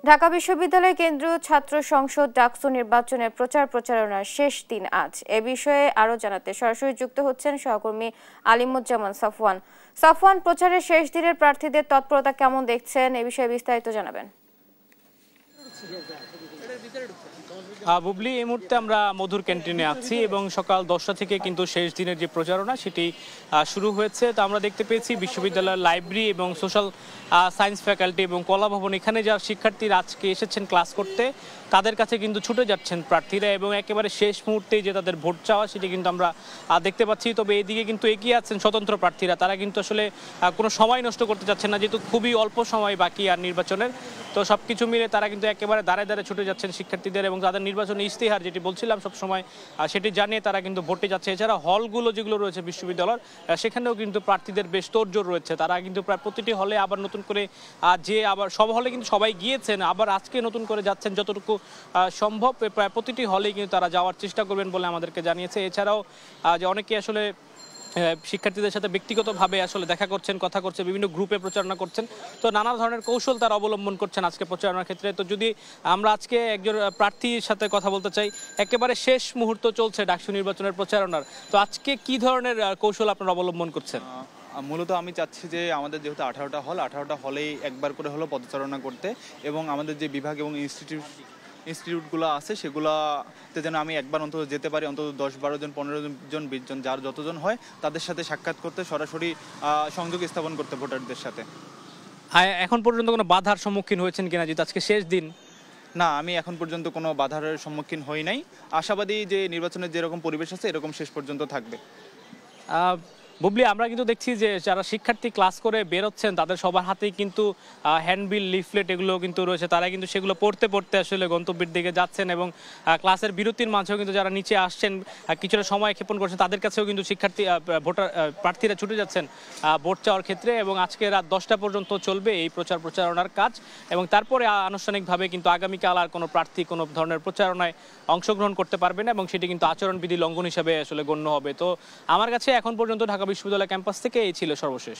ঢাকা বিশ্ববিদ্যালয় কেন্দ্রীয় ছাত্র সংসদ ডাকসু নির্বাচনের প্রচার প্রচারণার শেষ দিন আজ। এ বিষয়ে আরো জানাতে সরাসরি যুক্ত হচ্ছেন সহকর্মী আলিমুজ্জামান সাফওয়ান। সাফওয়ান, প্রচারের শেষ দিনের প্রার্থীদের তৎপরতা কেমন দেখছেন, এ বিষয়ে বিস্তারিত জানাবেন। বুবলি, এই মুহূর্তে আমরা মধুর ক্যান্টিনে আছি এবং সকাল 10টা থেকে কিন্তু শেষ দিনের যে প্রচারণা সেটি শুরু হয়েছে। তো আমরা দেখতে পেয়েছি বিশ্ববিদ্যালয়ের লাইব্রেরি এবং সোশ্যাল সায়েন্স ফ্যাকাল্টি এবং কলা ভবন, এখানে যারা শিক্ষার্থীরা আজকে এসেছেন ক্লাস করতে, তাদের কাছে কিন্তু ছুটে যাচ্ছেন প্রার্থীরা এবং একেবারে শেষ মুহূর্তেই যে তাদের ভোট চাওয়া সেটি কিন্তু আমরা দেখতে পাচ্ছি। তবে এদিকে কিন্তু এগিয়ে আছেন স্বতন্ত্র প্রার্থীরা, তারা কিন্তু আসলে কোনো সময় নষ্ট করতে চাচ্ছেন না, যেহেতু খুবই অল্প সময় বাকি আর নির্বাচনের। তো সবকিছু মিলে তারা কিন্তু একেবারে দাঁড়ায় দাঁড়ায় ছুটে যাচ্ছেন শিক্ষার্থীদের এবং তাদের নির্বাচনী ইশতেহার যেটি বলছিলাম সবসময় সেটি জানিয়ে তারা কিন্তু ভোটে যাচ্ছে। এছাড়া হলগুলো যেগুলো রয়েছে বিশ্ববিদ্যালয়ের, সেখানেও কিন্তু প্রার্থীদের বেশ তোড়জোড় রয়েছে। তারা কিন্তু প্রায় প্রতিটি হলে আবার নতুন করে যে আবার সব হলে কিন্তু সবাই গিয়েছেন, আবার আজকে নতুন করে যাচ্ছেন যতটুকু সম্ভব। প্রায় প্রতিটি হলেই কিন্তু তারা যাওয়ার চেষ্টা করবেন বলে আমাদেরকে জানিয়েছে। এছাড়াও যে অনেকে আসলে শিক্ষার্থীদের সাথে ব্যক্তিগতভাবে আসলে দেখা করছেন, কথা করছেন, বিভিন্ন গ্রুপে প্রচারণা করছেন। তো নানা ধরনের কৌশল তারা অবলম্বন করছেন আজকে প্রচারণার ক্ষেত্রে। তো যদি আমরা আজকে একজন প্রার্থীর সাথে কথা বলতে চাই, একেবারে শেষ মুহূর্ত চলছে ডাকসু নির্বাচনের প্রচারণার, তো আজকে কি ধরনের কৌশল আপনারা অবলম্বন করছেন? মূলত আমি চাচ্ছি যে আমাদের যেহেতু 18টা হলেই একবার করে হলো পদচারণা করতে, এবং আমাদের যে বিভাগ এবং ইনস্টিটিউটগুলো আছে সেগুলোতে যেন আমি একবার অন্তত যেতে পারি, অন্তত 10-12 জন, 15 জন, 20 জন, যার যতজন হয় তাদের সাথে সাক্ষাৎ করতে, সরাসরি সংযোগ স্থাপন করতে ভোটারদের সাথে। এখন পর্যন্ত কোনো বাধার সম্মুখীন হয়েছেন কিনা, যেহেতু আজকে শেষ দিন? না, আমি এখন পর্যন্ত কোনো বাধার সম্মুখীন হই নাই। আশাবাদী যে নির্বাচনের যেরকম পরিবেশ আছে এরকম শেষ পর্যন্ত থাকবে। বুবলি, আমরা কিন্তু দেখছি যে যারা শিক্ষার্থী ক্লাস করে বেরোচ্ছেন তাদের সবার হাতেই কিন্তু হ্যান্ডবিল, লিফলেট এগুলো কিন্তু রয়েছে। তারা কিন্তু সেগুলো পড়তে পড়তে আসলে গন্তব্যের দিকে যাচ্ছেন এবং ক্লাসের বিরতির মাঝেও কিন্তু যারা নিচে আসছেন কিছুটা সময় ক্ষেপণ করছেন, তাদের কাছেও কিন্তু প্রার্থীরা ছুটে যাচ্ছেন ভোট চাওয়ার ক্ষেত্রে। এবং আজকে রাত 10টা পর্যন্ত চলবে এই প্রচারণার কাজ এবং তারপরে আনুষ্ঠানিকভাবে কিন্তু আগামীকাল আর কোনো প্রার্থী কোনো ধরনের প্রচারণায় অংশগ্রহণ করতে পারবে না এবং সেটি কিন্তু আচরণবিধি লঙ্ঘন হিসেবে আসলে গণ্য হবে। তো আমার কাছে এখন পর্যন্ত ঢাকা বিশ্ববিদ্যালয় ক্যাম্পাস থেকে এই ছিল সর্বশেষ।